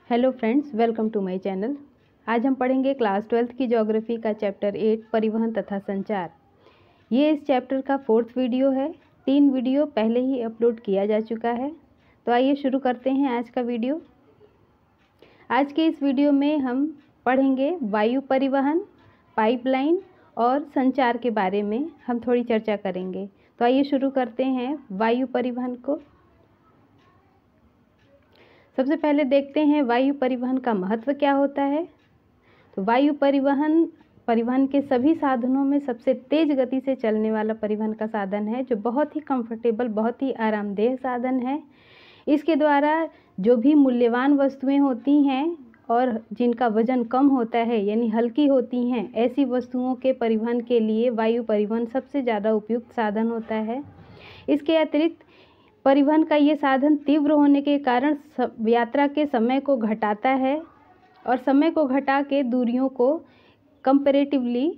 Hello friends, welcome to my channel. आज हम पढ़ेंगे क्लास 12th की ज्योग्राफी का चैप्टर 8 परिवहन तथा संचार। ये इस चैप्टर का 4th वीडियो है। 3 वीडियो पहले ही अपलोड किया जा चुका है। तो आइए शुरू करते हैं आज का वीडियो। आज के इस वीडियो में हम पढ़ेंगे वायु परिवहन, पाइपलाइन और संचार के बारे में हम थोड़ी चर्चा करेंगे। तो आइए शुरू करते हैं वायु परिवहन को। सबसे पहले देखते हैं वायु परिवहन का महत्व क्या होता है। तो वायु परिवहन के सभी साधनों में सबसे तेज गति से चलने वाला परिवहन का साधन है, जो बहुत ही कंफर्टेबल, बहुत ही आरामदेह साधन है। इसके द्वारा जो भी मूल्यवान वस्तुएं होती हैं और जिनका वजन कम होता है यानी हल्की होती हैं, ऐसी वस्तुओं के परिवहन के लिए वायु परिवहन सबसे ज़्यादा उपयुक्त साधन होता है। इसके अतिरिक्त परिवहन का ये साधन तीव्र होने के कारण यात्रा के समय को घटाता है और समय को घटा के दूरियों को कंपैरेटिवली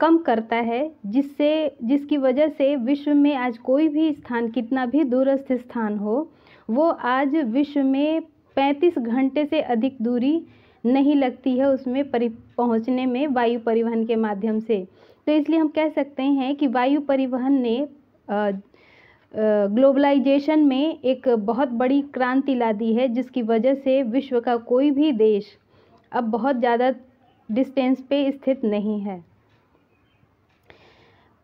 कम करता है, जिसकी वजह से विश्व में आज कोई भी स्थान, कितना भी दूरस्थ स्थान हो, वो आज विश्व में 35 घंटे से अधिक दूरी नहीं लगती है उसमें पहुंचने में वायु परिवहन के माध्यम से। तो इसलिए हम कह सकते हैं कि वायु परिवहन ने ग्लोबलाइजेशन में एक बहुत बड़ी क्रांति ला दी है, जिसकी वजह से विश्व का कोई भी देश अब बहुत ज़्यादा डिस्टेंस पे स्थित नहीं है।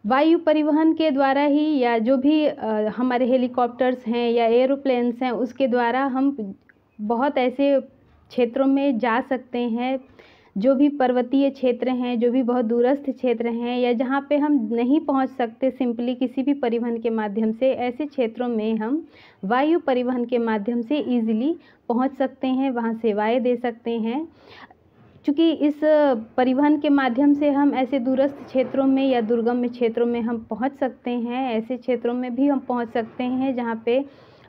वायु परिवहन के द्वारा ही, या जो भी हमारे हेलीकॉप्टर्स हैं या एरोप्लेन्स हैं, उसके द्वारा हम बहुत ऐसे क्षेत्रों में जा सकते हैं, जो भी पर्वतीय क्षेत्र हैं, जो भी बहुत दूरस्थ क्षेत्र हैं, या जहाँ पे हम नहीं पहुँच सकते सिंपली किसी भी परिवहन के माध्यम से, ऐसे क्षेत्रों में हम वायु परिवहन के माध्यम से इजीली पहुँच सकते हैं, वहाँ सेवाएं दे सकते हैं। चूँकि इस परिवहन के माध्यम से हम ऐसे दूरस्थ क्षेत्रों में या दुर्गम क्षेत्रों में हम पहुँच सकते हैं, ऐसे क्षेत्रों में भी हम पहुँच सकते हैं जहाँ पे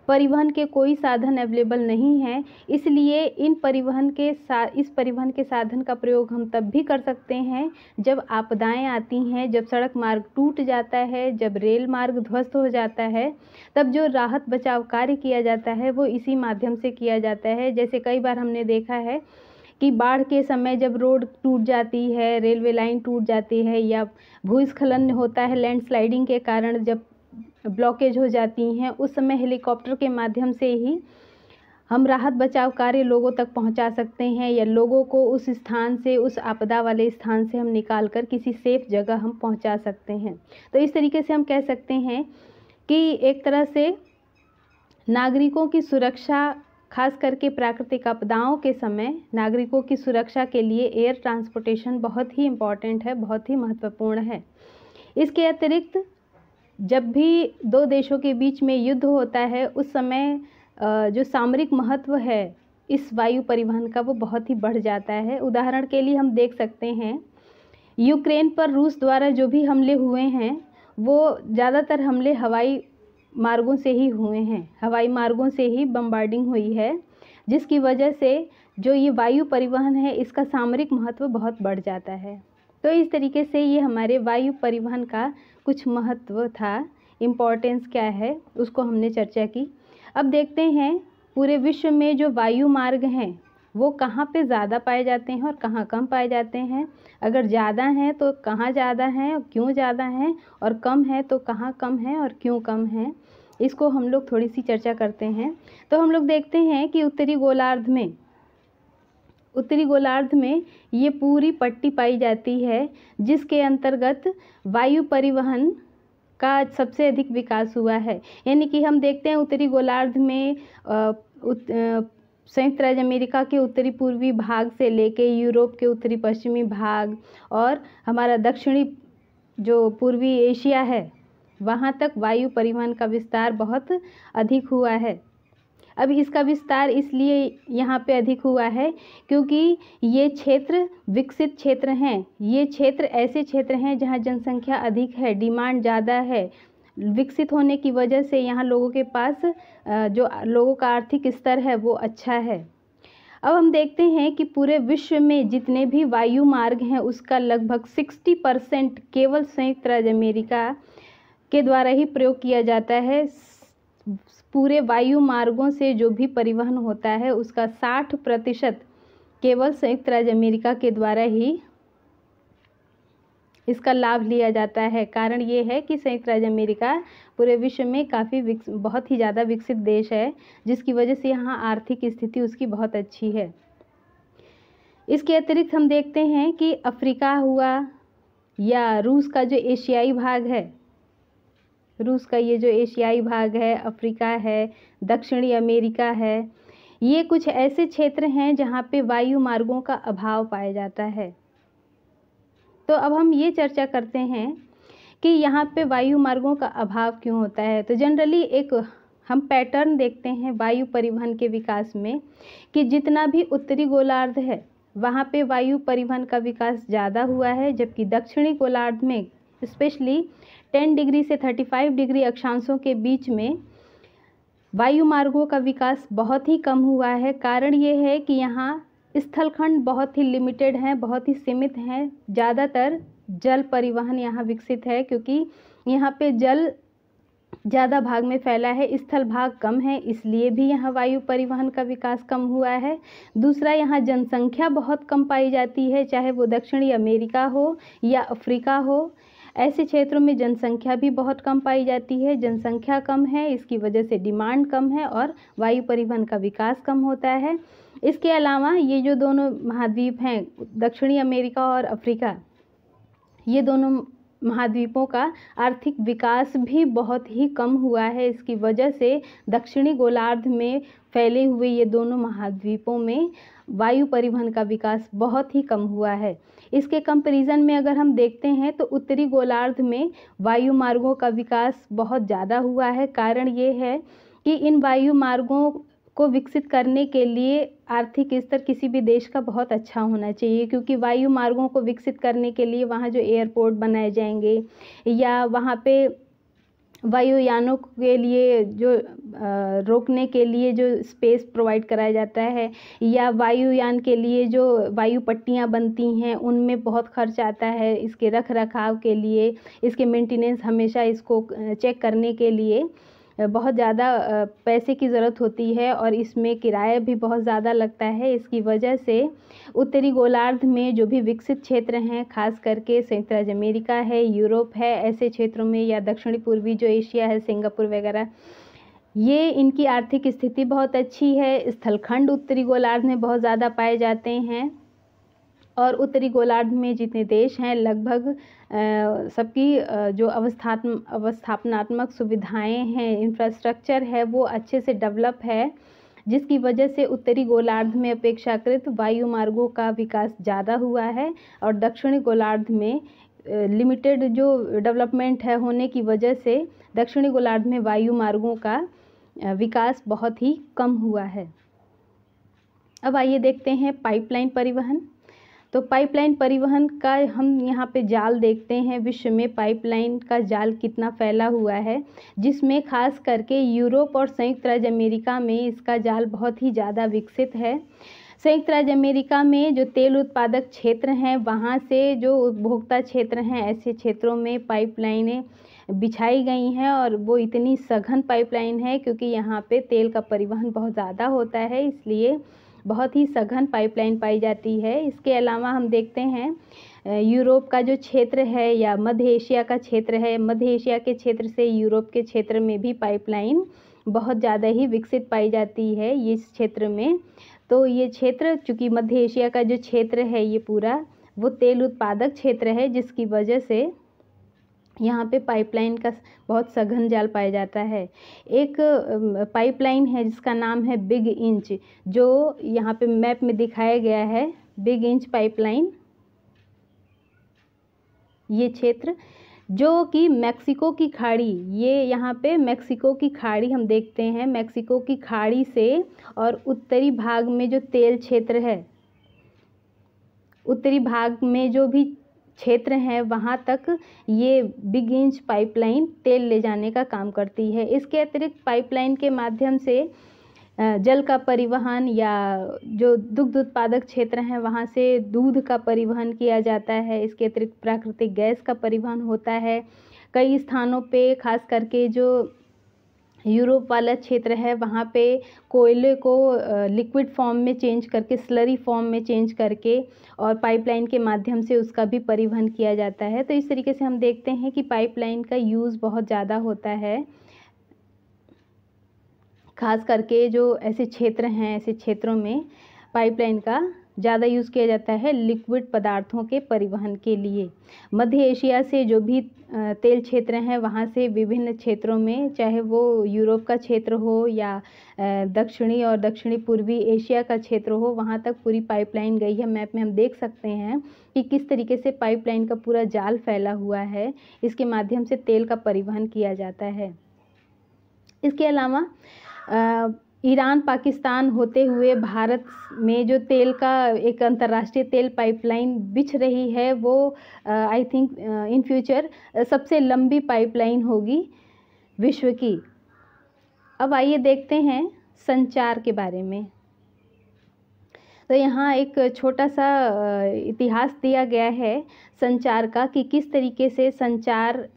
परिवहन के कोई साधन अवेलेबल नहीं है। इसलिए इस परिवहन के साधन का प्रयोग हम तब भी कर सकते हैं जब आपदाएं आती हैं, जब सड़क मार्ग टूट जाता है, जब रेल मार्ग ध्वस्त हो जाता है, तब जो राहत बचाव कार्य किया जाता है वो इसी माध्यम से किया जाता है। जैसे कई बार हमने देखा है कि बाढ़ के समय जब रोड टूट जाती है, रेलवे लाइन टूट जाती है, या भूस्खलन होता है लैंडस्लाइडिंग के कारण, जब ब्लॉकेज हो जाती हैं, उस समय हेलीकॉप्टर के माध्यम से ही हम राहत बचाव कार्य लोगों तक पहुंचा सकते हैं, या लोगों को उस स्थान से, उस आपदा वाले स्थान से हम निकाल कर किसी सेफ जगह हम पहुंचा सकते हैं। तो इस तरीके से हम कह सकते हैं कि एक तरह से नागरिकों की सुरक्षा, खास करके प्राकृतिक आपदाओं के समय नागरिकों की सुरक्षा के लिए एयर ट्रांसपोर्टेशन बहुत ही इम्पॉर्टेंट है, बहुत ही महत्वपूर्ण है। इसके अतिरिक्त जब भी दो देशों के बीच में युद्ध होता है, उस समय जो सामरिक महत्व है इस वायु परिवहन का, वो बहुत ही बढ़ जाता है। उदाहरण के लिए हम देख सकते हैं यूक्रेन पर रूस द्वारा जो भी हमले हुए हैं, वो ज़्यादातर हमले हवाई मार्गों से ही हुए हैं, हवाई मार्गों से ही बम्बार्डिंग हुई है, जिसकी वजह से जो ये वायु परिवहन है इसका सामरिक महत्व बहुत बढ़ जाता है। तो इस तरीके से ये हमारे वायु परिवहन का कुछ महत्व था, इम्पोर्टेंस क्या है उसको हमने चर्चा की। अब देखते हैं पूरे विश्व में जो वायु मार्ग हैं वो कहाँ पे ज़्यादा पाए जाते हैं और कहाँ कम पाए जाते हैं। अगर ज़्यादा हैं तो कहाँ ज़्यादा हैं और क्यों ज़्यादा हैं, और कम है तो कहाँ कम है और क्यों कम है, इसको हम लोग थोड़ी सी चर्चा करते हैं। तो हम लोग देखते हैं कि उत्तरी गोलार्ध में ये पूरी पट्टी पाई जाती है, जिसके अंतर्गत वायु परिवहन का सबसे अधिक विकास हुआ है। यानी कि हम देखते हैं उत्तरी गोलार्ध में संयुक्त राज्य अमेरिका के उत्तरी पूर्वी भाग से लेके यूरोप के उत्तरी पश्चिमी भाग और हमारा दक्षिणी जो पूर्वी एशिया है, वहाँ तक वायु परिवहन का विस्तार बहुत अधिक हुआ है। अब इसका विस्तार इसलिए यहाँ पे अधिक हुआ है क्योंकि ये क्षेत्र विकसित क्षेत्र हैं। ये क्षेत्र ऐसे क्षेत्र हैं जहाँ जनसंख्या अधिक है, डिमांड ज़्यादा है। विकसित होने की वजह से यहाँ लोगों के पास जो लोगों का आर्थिक स्तर है वो अच्छा है। अब हम देखते हैं कि पूरे विश्व में जितने भी वायु मार्ग हैं उसका लगभग 60% केवल संयुक्त राज्य अमेरिका के द्वारा ही प्रयोग किया जाता है। पूरे वायु मार्गों से जो भी परिवहन होता है उसका 60% केवल संयुक्त राज्य अमेरिका के द्वारा ही इसका लाभ लिया जाता है। कारण ये है कि संयुक्त राज्य अमेरिका पूरे विश्व में बहुत ही ज़्यादा विकसित देश है, जिसकी वजह से यहाँ आर्थिक स्थिति उसकी बहुत अच्छी है। इसके अतिरिक्त हम देखते हैं कि अफ्रीका हुआ या रूस का जो एशियाई भाग है, रूस का ये जो एशियाई भाग है, अफ्रीका है, दक्षिणी अमेरिका है, ये कुछ ऐसे क्षेत्र हैं जहाँ पे वायु मार्गों का अभाव पाया जाता है। तो अब हम ये चर्चा करते हैं कि यहाँ पे वायु मार्गों का अभाव क्यों होता है। तो जनरली एक हम पैटर्न देखते हैं वायु परिवहन के विकास में कि जितना भी उत्तरी गोलार्ध है वहाँ पे वायु परिवहन का विकास ज़्यादा हुआ है, जबकि दक्षिणी गोलार्ध में स्पेशली 10 डिग्री से 35 डिग्री अक्षांशों के बीच में वायु मार्गों का विकास बहुत ही कम हुआ है। कारण ये है कि यहाँ स्थलखंड बहुत ही लिमिटेड हैं, बहुत ही सीमित हैं। ज़्यादातर जल परिवहन यहाँ विकसित है क्योंकि यहाँ पे जल ज़्यादा भाग में फैला है, स्थल भाग कम है, इसलिए भी यहाँ वायु परिवहन का विकास कम हुआ है। दूसरा, यहाँ जनसंख्या बहुत कम पाई जाती है, चाहे वो दक्षिणी अमेरिका हो या अफ्रीका हो। ऐसे क्षेत्रों में जनसंख्या भी बहुत कम पाई जाती है। जनसंख्या कम है, इसकी वजह से डिमांड कम है और वायु परिवहन का विकास कम होता है। इसके अलावा ये जो दोनों महाद्वीप हैं, दक्षिणी अमेरिका और अफ्रीका, ये दोनों महाद्वीपों का आर्थिक विकास भी बहुत ही कम हुआ है। इसकी वजह से दक्षिणी गोलार्ध में फैले हुए ये दोनों महाद्वीपों में वायु परिवहन का विकास बहुत ही कम हुआ है। इसके कंपैरिजन में अगर हम देखते हैं तो उत्तरी गोलार्ध में वायु मार्गों का विकास बहुत ज़्यादा हुआ है। कारण ये है कि इन वायु मार्गों को विकसित करने के लिए आर्थिक स्तर किसी भी देश का बहुत अच्छा होना चाहिए, क्योंकि वायु मार्गों को विकसित करने के लिए वहाँ जो एयरपोर्ट बनाए जाएंगे या वहाँ पे वायुयानों के लिए जो रोकने के लिए जो स्पेस प्रोवाइड कराया जाता है या वायुयान के लिए जो वायु पट्टियाँ बनती हैं उनमें बहुत खर्च आता है। इसके रख रखाव के लिए, इसके मेंटेनेंस, हमेशा इसको चेक करने के लिए बहुत ज़्यादा पैसे की ज़रूरत होती है और इसमें किराया भी बहुत ज़्यादा लगता है। इसकी वजह से उत्तरी गोलार्ध में जो भी विकसित क्षेत्र हैं, खास करके संयुक्त राज्य अमेरिका है, यूरोप है, ऐसे क्षेत्रों में या दक्षिणी पूर्वी जो एशिया है, सिंगापुर वगैरह, ये इनकी आर्थिक स्थिति बहुत अच्छी है। स्थलखंड उत्तरी गोलार्ध में बहुत ज़्यादा पाए जाते हैं और उत्तरी गोलार्ध में जितने देश हैं लगभग सबकी जो अवस्थापनात्मक सुविधाएं हैं, इंफ्रास्ट्रक्चर है, वो अच्छे से डेवलप है, जिसकी वजह से उत्तरी गोलार्ध में अपेक्षाकृत वायु मार्गों का विकास ज़्यादा हुआ है और दक्षिणी गोलार्ध में लिमिटेड जो डेवलपमेंट है होने की वजह से दक्षिणी गोलार्ध में वायु मार्गों का विकास बहुत ही कम हुआ है। अब आइए देखते हैं पाइपलाइन परिवहन। तो पाइपलाइन परिवहन का हम यहाँ पे जाल देखते हैं। विश्व में पाइपलाइन का जाल कितना फैला हुआ है, जिसमें खास करके यूरोप और संयुक्त राज्य अमेरिका में इसका जाल बहुत ही ज़्यादा विकसित है। संयुक्त राज्य अमेरिका में जो तेल उत्पादक क्षेत्र हैं, वहाँ से जो उपभोक्ता क्षेत्र हैं, ऐसे क्षेत्रों में पाइपलाइनें बिछाई गई हैं और वो इतनी सघन पाइपलाइन है क्योंकि यहाँ पे तेल का परिवहन बहुत ज़्यादा होता है, इसलिए बहुत ही सघन पाइपलाइन पाई जाती है। इसके अलावा हम देखते हैं यूरोप का जो क्षेत्र है या मध्य एशिया का क्षेत्र है, मध्य एशिया के क्षेत्र से यूरोप के क्षेत्र में भी पाइपलाइन बहुत ज़्यादा ही विकसित पाई जाती है इस क्षेत्र में। तो ये क्षेत्र, चूँकि मध्य एशिया का जो क्षेत्र है ये पूरा वो तेल उत्पादक क्षेत्र है, जिसकी वजह से यहाँ पे पाइपलाइन का बहुत सघन जाल पाया जाता है। एक पाइपलाइन है जिसका नाम है बिग इंच, जो यहाँ पे मैप में दिखाया गया है। बिग इंच पाइपलाइन, ये क्षेत्र जो कि मैक्सिको की खाड़ी, ये यहाँ पे मैक्सिको की खाड़ी हम देखते हैं। मैक्सिको की खाड़ी से और उत्तरी भाग में जो तेल क्षेत्र है, उत्तरी भाग में जो भी क्षेत्र है वहाँ तक ये बिग इंच पाइपलाइन तेल ले जाने का काम करती है। इसके अतिरिक्त पाइपलाइन के माध्यम से जल का परिवहन या जो दुग्ध उत्पादक क्षेत्र हैं वहाँ से दूध का परिवहन किया जाता है। इसके अतिरिक्त प्राकृतिक गैस का परिवहन होता है। कई स्थानों पे खास करके जो यूरोप वाला क्षेत्र है, वहाँ पे कोयले को लिक्विड फॉर्म में चेंज करके, स्लरी फॉर्म में चेंज करके और पाइपलाइन के माध्यम से उसका भी परिवहन किया जाता है। तो इस तरीके से हम देखते हैं कि पाइपलाइन का यूज़ बहुत ज़्यादा होता है। खास करके जो ऐसे क्षेत्र हैं, ऐसे क्षेत्रों में पाइपलाइन का ज़्यादा यूज़ किया जाता है लिक्विड पदार्थों के परिवहन के लिए। मध्य एशिया से जो भी तेल क्षेत्र हैं, वहाँ से विभिन्न क्षेत्रों में, चाहे वो यूरोप का क्षेत्र हो या दक्षिणी और दक्षिणी पूर्वी एशिया का क्षेत्र हो, वहाँ तक पूरी पाइपलाइन गई है। मैप में हम देख सकते हैं कि किस तरीके से पाइपलाइन का पूरा जाल फैला हुआ है, इसके माध्यम से तेल का परिवहन किया जाता है। इसके अलावा ईरान पाकिस्तान होते हुए भारत में जो तेल का एक अंतर्राष्ट्रीय तेल पाइपलाइन बिछ रही है, वो आई थिंक इन फ्यूचर सबसे लंबी पाइपलाइन होगी विश्व की। अब आइए देखते हैं संचार के बारे में। तो यहाँ एक छोटा सा इतिहास दिया गया है संचार का, कि किस तरीके से संचार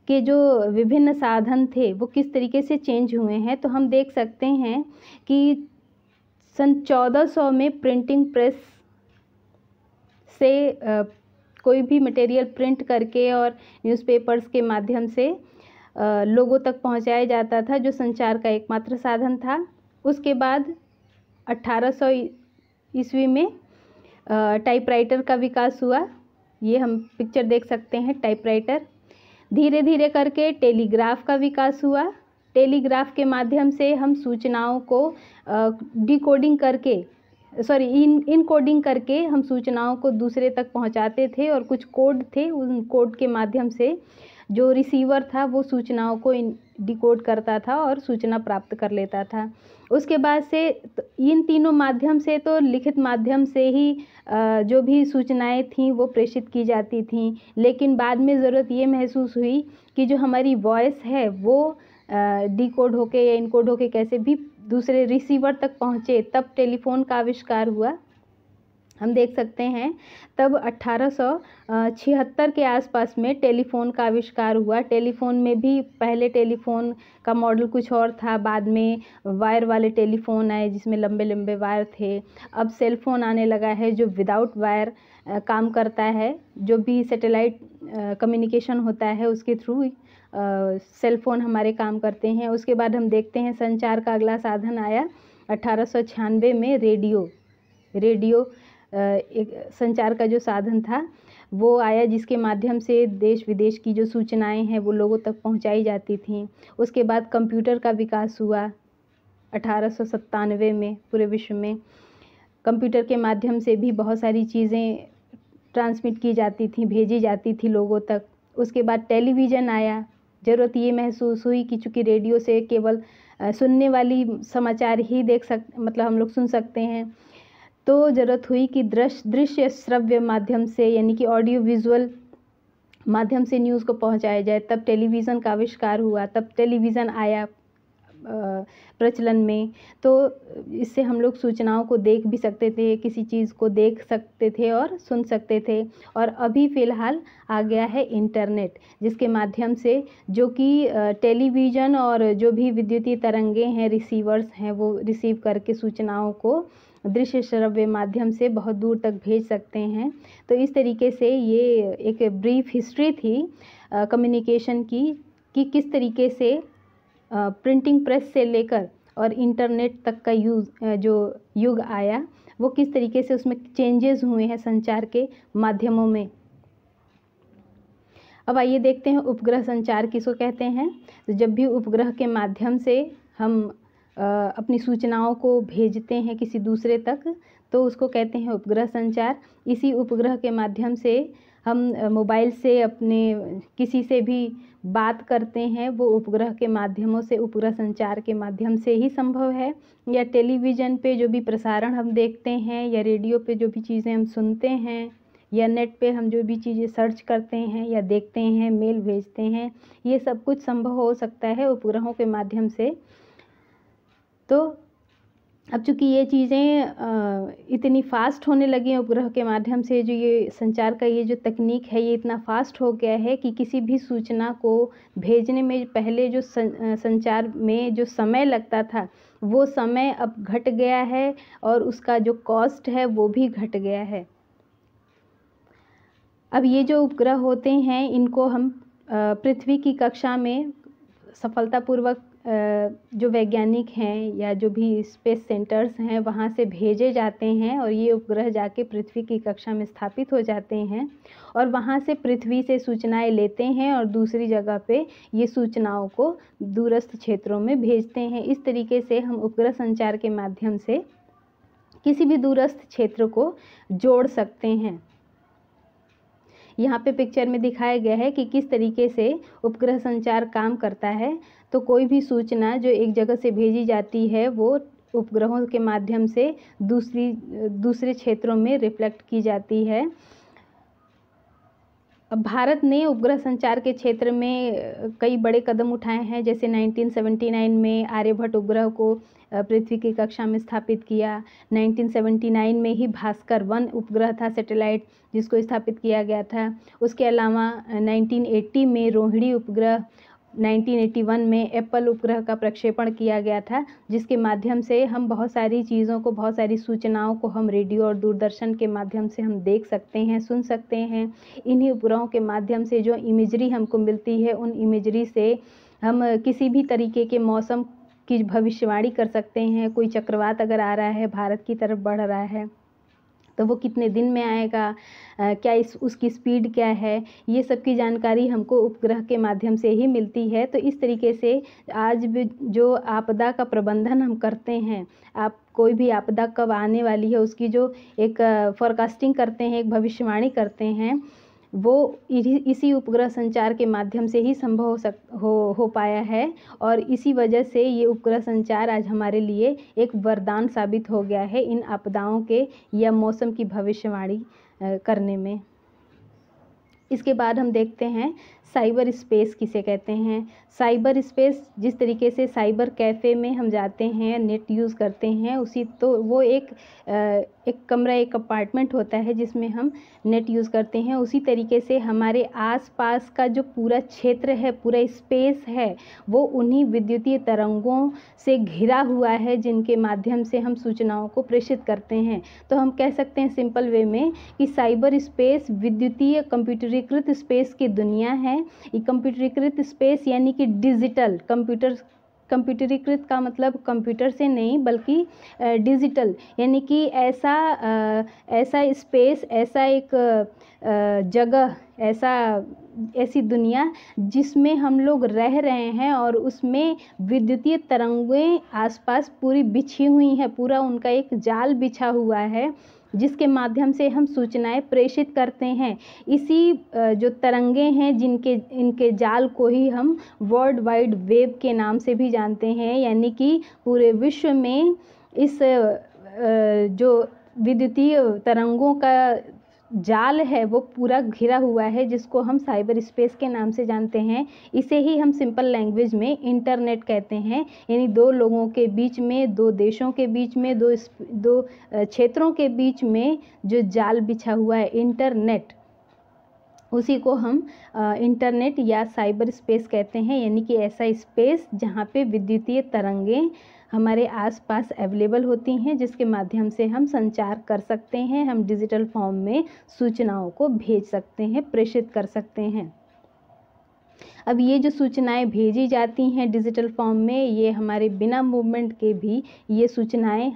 के जो विभिन्न साधन थे वो किस तरीके से चेंज हुए हैं। तो हम देख सकते हैं कि सन 1400 में प्रिंटिंग प्रेस से कोई भी मटेरियल प्रिंट करके और न्यूज़पेपर्स के माध्यम से लोगों तक पहुंचाया जाता था, जो संचार का एकमात्र साधन था। उसके बाद 1800 ईस्वी में टाइपराइटर का विकास हुआ। ये हम पिक्चर देख सकते हैं, टाइपराइटर। धीरे धीरे करके टेलीग्राफ का विकास हुआ। टेलीग्राफ के माध्यम से हम सूचनाओं को डिकोडिंग करके, इनकोडिंग करके हम सूचनाओं को दूसरे तक पहुंचाते थे, और कुछ कोड थे, उन कोड के माध्यम से जो रिसीवर था वो सूचनाओं को डिकोड करता था और सूचना प्राप्त कर लेता था। उसके बाद से इन तीनों माध्यम से, तो लिखित माध्यम से ही जो भी सूचनाएं थीं वो प्रेषित की जाती थीं। लेकिन बाद में ज़रूरत ये महसूस हुई कि जो हमारी वॉइस है वो डिकोड होके या इनकोड होके कैसे भी दूसरे रिसीवर तक पहुँचे, तब टेलीफोन का आविष्कार हुआ। हम देख सकते हैं तब 1876 के आसपास में टेलीफ़ोन का आविष्कार हुआ। टेलीफ़ोन में भी पहले टेलीफ़ोन का मॉडल कुछ और था, बाद में वायर वाले टेलीफ़ोन आए जिसमें लंबे लंबे वायर थे। अब सेल फ़ोन आने लगा है जो विदाउट वायर काम करता है, जो भी सैटेलाइट कम्युनिकेशन होता है उसके थ्रू सेल फ़ोन हमारे काम करते हैं। उसके बाद हम देखते हैं संचार का अगला साधन आया 1896 में रेडियो एक संचार का जो साधन था वो आया, जिसके माध्यम से देश विदेश की जो सूचनाएं हैं वो लोगों तक पहुंचाई जाती थीं। उसके बाद कंप्यूटर का विकास हुआ 1897 में। पूरे विश्व में कंप्यूटर के माध्यम से भी बहुत सारी चीज़ें ट्रांसमिट की जाती थी, भेजी जाती थी लोगों तक। उसके बाद टेलीविज़न आया। ज़रूरत ये महसूस हुई कि चूँकि रेडियो से केवल सुनने वाली समाचार ही मतलब हम लोग सुन सकते हैं, तो ज़रूरत हुई कि दृश्य श्रव्य माध्यम से, यानी कि ऑडियो विजुअल माध्यम से न्यूज़ को पहुंचाया जाए। तब टेलीविज़न का आविष्कार हुआ, तब टेलीविज़न आया प्रचलन में। तो इससे हम लोग सूचनाओं को देख भी सकते थे, किसी चीज़ को देख सकते थे और सुन सकते थे। और अभी फ़िलहाल आ गया है इंटरनेट, जिसके माध्यम से जो कि टेलीविज़न और जो भी विद्युतीय तरंगें हैं, रिसीवर्स हैं, वो रिसीव करके सूचनाओं को दृश्य श्रव्य माध्यम से बहुत दूर तक भेज सकते हैं। तो इस तरीके से ये एक ब्रीफ हिस्ट्री थी कम्युनिकेशन की, कि किस तरीके से प्रिंटिंग प्रेस से लेकर और इंटरनेट तक का जो युग आया, वो किस तरीके से उसमें चेंजेस हुए हैं संचार के माध्यमों में। अब आइए देखते हैं उपग्रह संचार किसको कहते हैं। तो जब भी उपग्रह के माध्यम से हम अपनी सूचनाओं को भेजते हैं किसी दूसरे तक, तो उसको कहते हैं उपग्रह संचार। इसी उपग्रह के माध्यम से हम मोबाइल से अपने किसी से भी बात करते हैं, वो उपग्रह के माध्यमों से, उपग्रह संचार के माध्यम से ही संभव है। या टेलीविज़न पे जो भी प्रसारण हम देखते हैं, या रेडियो पे जो भी चीज़ें हम सुनते हैं, या नेट पे हम जो भी चीज़ें सर्च करते हैं या देखते हैं, मेल भेजते हैं, ये सब कुछ संभव हो सकता है उपग्रहों के माध्यम से। तो अब चूँकि ये चीज़ें इतनी फ़ास्ट होने लगी हैं उपग्रह के माध्यम से, जो ये संचार का ये जो तकनीक है ये इतना फ़ास्ट हो गया है कि किसी भी सूचना को भेजने में पहले जो संचार में जो समय लगता था वो समय अब घट गया है और उसका जो कॉस्ट है वो भी घट गया है। अब ये जो उपग्रह होते हैं इनको हम पृथ्वी की कक्षा में सफलतापूर्वक जो वैज्ञानिक हैं या जो भी स्पेस सेंटर्स हैं वहाँ से भेजे जाते हैं और ये उपग्रह जाके पृथ्वी की कक्षा में स्थापित हो जाते हैं और वहाँ से पृथ्वी से सूचनाएं लेते हैं और दूसरी जगह पे ये सूचनाओं को दूरस्थ क्षेत्रों में भेजते हैं। इस तरीके से हम उपग्रह संचार के माध्यम से किसी भी दूरस्थ क्षेत्र को जोड़ सकते हैं। यहाँ पे पिक्चर में दिखाया गया है कि किस तरीके से उपग्रह संचार काम करता है। तो कोई भी सूचना जो एक जगह से भेजी जाती है वो उपग्रहों के माध्यम से दूसरे क्षेत्रों में रिफ्लेक्ट की जाती है। अब भारत ने उपग्रह संचार के क्षेत्र में कई बड़े कदम उठाए हैं, जैसे 1979 में आर्यभट्ट उपग्रह को पृथ्वी की कक्षा में स्थापित किया। 1979 में ही भास्कर 1 उपग्रह था सैटेलाइट जिसको स्थापित किया गया था। उसके अलावा 1980 में रोहिणी उपग्रह, 1981 में एप्पल उपग्रह का प्रक्षेपण किया गया था, जिसके माध्यम से हम बहुत सारी चीज़ों को, बहुत सारी सूचनाओं को हम रेडियो और दूरदर्शन के माध्यम से हम देख सकते हैं, सुन सकते हैं। इन्हीं उपग्रहों के माध्यम से जो इमेजरी हमको मिलती है उन इमेजरी से हम किसी भी तरीके के मौसम की भविष्यवाणी कर सकते हैं। कोई चक्रवात अगर आ रहा है, भारत की तरफ बढ़ रहा है, तो वो कितने दिन में आएगा, क्या उसकी स्पीड क्या है, ये सब की जानकारी हमको उपग्रह के माध्यम से ही मिलती है। तो इस तरीके से आज भी जो आपदा का प्रबंधन हम करते हैं, आप कोई भी आपदा कब आने वाली है उसकी जो एक फोरकास्टिंग करते हैं, एक भविष्यवाणी करते हैं, वो इसी उपग्रह संचार के माध्यम से ही संभव हो पाया है। और इसी वजह से ये उपग्रह संचार आज हमारे लिए एक वरदान साबित हो गया है इन आपदाओं के या मौसम की भविष्यवाणी करने में। इसके बाद हम देखते हैं साइबर स्पेस किसे कहते हैं। साइबर स्पेस, जिस तरीके से साइबर कैफ़े में हम जाते हैं, नेट यूज़ करते हैं, उसी तो वो एक कमरा, एक अपार्टमेंट होता है जिसमें हम नेट यूज़ करते हैं। उसी तरीके से हमारे आसपास का जो पूरा क्षेत्र है, पूरा स्पेस है, वो उन्हीं विद्युतीय तरंगों से घिरा हुआ है जिनके माध्यम से हम सूचनाओं को प्रेषित करते हैं। तो हम कह सकते हैं सिंपल वे में कि साइबर स्पेस विद्युतीय कंप्यूटरीकृत स्पेस की दुनिया है। ये कंप्यूटरीकृत स्पेस यानी कि डिजिटल कंप्यूटरीकृत का मतलब कंप्यूटर से नहीं बल्कि डिजिटल, यानी कि ऐसा स्पेस, ऐसा एक जगह, ऐसी दुनिया जिसमें हम लोग रह रहे हैं और उसमें विद्युतीय तरंगें आसपास पूरी बिछी हुई हैं, पूरा उनका एक जाल बिछा हुआ है जिसके माध्यम से हम सूचनाएं प्रेषित करते हैं। इसी जो तरंगें हैं इनके जाल को ही हम वर्ल्ड वाइड वेब के नाम से भी जानते हैं, यानी कि पूरे विश्व में इस जो विद्युतीय तरंगों का जाल है वो पूरा घिरा हुआ है, जिसको हम साइबर स्पेस के नाम से जानते हैं। इसे ही हम सिंपल लैंग्वेज में इंटरनेट कहते हैं, यानी दो लोगों के बीच में, दो देशों के बीच में, दो क्षेत्रों के बीच में जो जाल बिछा हुआ है इंटरनेट, उसी को हम इंटरनेट या साइबर स्पेस कहते हैं। यानी कि ऐसा स्पेस जहाँ पे विद्युतीय तरंगें हमारे आसपास अवेलेबल होती हैं, जिसके माध्यम से हम संचार कर सकते हैं, हम डिजिटल फॉर्म में सूचनाओं को भेज सकते हैं, प्रेषित कर सकते हैं। अब ये जो सूचनाएं भेजी जाती हैं डिजिटल फॉर्म में, ये हमारे बिना मूवमेंट के भी ये सूचनाएं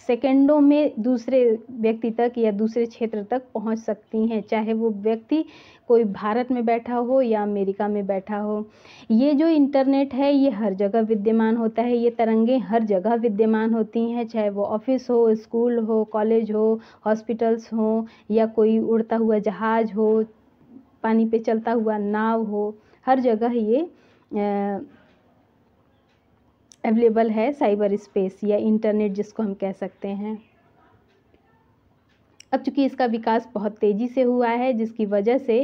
सेकंडों में दूसरे व्यक्ति तक या दूसरे क्षेत्र तक पहुंच सकती हैं, चाहे वो व्यक्ति कोई भारत में बैठा हो या अमेरिका में बैठा हो। ये जो इंटरनेट है ये हर जगह विद्यमान होता है, ये तरंगें हर जगह विद्यमान होती हैं, चाहे वो ऑफिस हो, स्कूल हो, कॉलेज हो, हॉस्पिटल्स हो, या कोई उड़ता हुआ जहाज हो, पानी पे चलता हुआ नाव हो, हर जगह ये अवेलेबल है साइबर स्पेस या इंटरनेट जिसको हम कह सकते हैं। अब चूंकि इसका विकास बहुत तेज़ी से हुआ है, जिसकी वजह से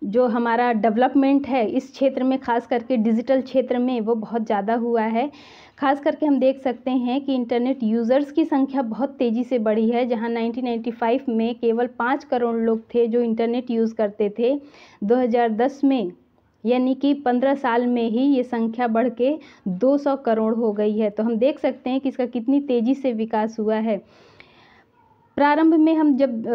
जो हमारा डेवलपमेंट है इस क्षेत्र में, खास करके डिजिटल क्षेत्र में, वो बहुत ज़्यादा हुआ है। खास करके हम देख सकते हैं कि इंटरनेट यूज़र्स की संख्या बहुत तेज़ी से बढ़ी है। जहां 1995 में केवल 5 करोड़ लोग थे जो इंटरनेट यूज़ करते थे, 2010 में यानी कि 15 साल में ही ये संख्या बढ़ के 200 करोड़ हो गई है। तो हम देख सकते हैं कि इसका कितनी तेज़ी से विकास हुआ है। प्रारंभ में हम जब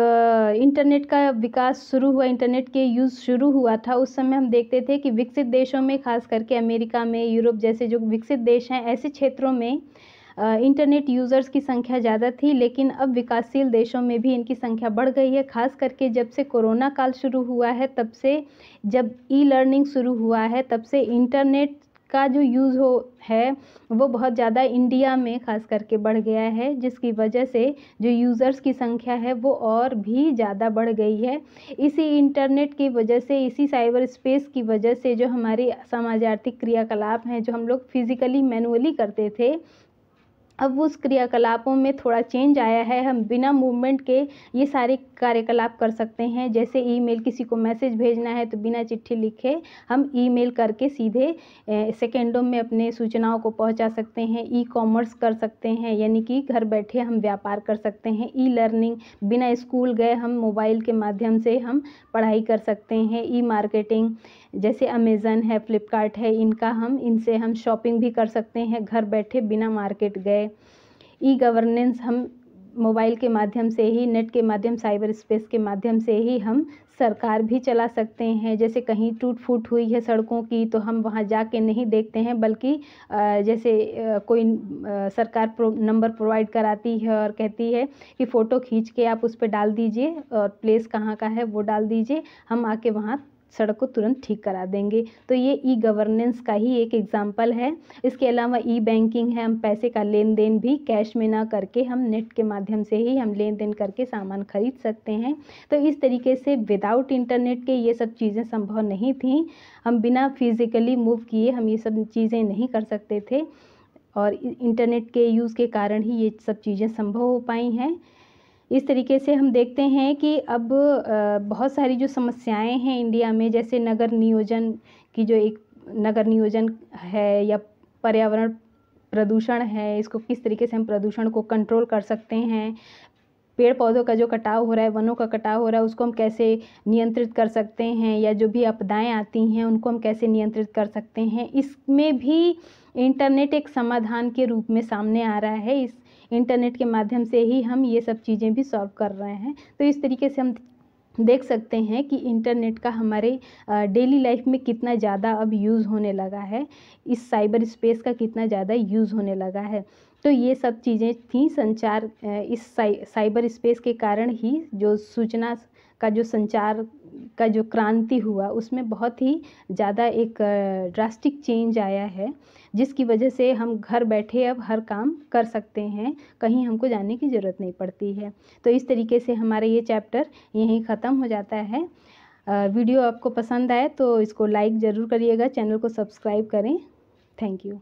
इंटरनेट का विकास शुरू हुआ, इंटरनेट के यूज़ शुरू हुआ था, उस समय हम देखते थे कि विकसित देशों में, खास करके अमेरिका में, यूरोप जैसे जो विकसित देश हैं, ऐसे क्षेत्रों में इंटरनेट यूज़र्स की संख्या ज़्यादा थी। लेकिन अब विकासशील देशों में भी इनकी संख्या बढ़ गई है। खास करके जब से कोरोना काल शुरू हुआ है, तब से, जब ई लर्निंग शुरू हुआ है, तब से इंटरनेट का जो यूज़ है वो बहुत ज़्यादा इंडिया में खास करके बढ़ गया है, जिसकी वजह से जो यूज़र्स की संख्या है वो और भी ज़्यादा बढ़ गई है। इसी इंटरनेट की वजह से, इसी साइबर स्पेस की वजह से जो हमारी समाज आर्थिक क्रियाकलाप हैं, जो हम लोग फिज़िकली मैनुअली करते थे, अब उस क्रियाकलापों में थोड़ा चेंज आया है। हम बिना मूवमेंट के ये सारे कार्यकलाप कर सकते हैं। जैसे ईमेल, किसी को मैसेज भेजना है तो बिना चिट्ठी लिखे हम ईमेल करके सीधे सेकेंडों में अपने सूचनाओं को पहुंचा सकते हैं। ई कॉमर्स कर सकते हैं, यानी कि घर बैठे हम व्यापार कर सकते हैं। ई लर्निंग, बिना स्कूल गए हम मोबाइल के माध्यम से हम पढ़ाई कर सकते हैं। ई मार्केटिंग, जैसे अमेज़न है, फ्लिपकार्ट है, इनसे हम शॉपिंग भी कर सकते हैं घर बैठे बिना मार्केट गए। ई गवर्नेंस, हम मोबाइल के माध्यम से ही, नेट के माध्यम, साइबर स्पेस के माध्यम से ही हम सरकार भी चला सकते हैं। जैसे कहीं टूट फूट हुई है सड़कों की, तो हम वहां जाके नहीं देखते हैं, बल्कि जैसे कोई सरकार नंबर प्रोवाइड कराती है और कहती है कि फ़ोटो खींच के आप उस पर डाल दीजिए और प्लेस कहाँ का है वो डाल दीजिए, हम आके वहाँ सड़क को तुरंत ठीक करा देंगे। तो ये ई गवर्नेंस का ही एक एग्जाम्पल है। इसके अलावा ई बैंकिंग है, हम पैसे का लेन देन भी कैश में ना करके हम नेट के माध्यम से ही हम लेन देन करके सामान खरीद सकते हैं। तो इस तरीके से विदाउट इंटरनेट के ये सब चीज़ें संभव नहीं थी। हम बिना फिज़िकली मूव किए हम ये सब चीज़ें नहीं कर सकते थे, और इंटरनेट के यूज़ के कारण ही ये सब चीज़ें संभव हो पाई हैं। इस तरीके से हम देखते हैं कि अब बहुत सारी जो समस्याएं हैं इंडिया में, जैसे नगर नियोजन की, जो एक नगर नियोजन है, या पर्यावरण प्रदूषण है, इसको किस तरीके से हम प्रदूषण को कंट्रोल कर सकते हैं। पेड़ पौधों का जो कटाव हो रहा है, वनों का कटाव हो रहा है, उसको हम कैसे नियंत्रित कर सकते हैं, या जो भी आपदाएं आती हैं उनको हम कैसे नियंत्रित कर सकते हैं। इसमें भी इंटरनेट एक समाधान के रूप में सामने आ रहा है। इस इंटरनेट के माध्यम से ही हम ये सब चीज़ें भी सॉल्व कर रहे हैं। तो इस तरीके से हम देख सकते हैं कि इंटरनेट का हमारे डेली लाइफ में कितना ज़्यादा अब यूज़ होने लगा है, इस साइबर स्पेस का कितना ज़्यादा यूज़ होने लगा है। तो ये सब चीज़ें थी संचार, इस साइबर स्पेस के कारण ही जो सूचना का, जो संचार का जो क्रांति हुआ, उसमें बहुत ही ज़्यादा एक ड्रास्टिक चेंज आया है, जिसकी वजह से हम घर बैठे अब हर काम कर सकते हैं, कहीं हमको जाने की ज़रूरत नहीं पड़ती है। तो इस तरीके से हमारा ये चैप्टर यहीं ख़त्म हो जाता है। वीडियो आपको पसंद आए तो इसको लाइक ज़रूर करिएगा, चैनल को सब्सक्राइब करें। Thank you.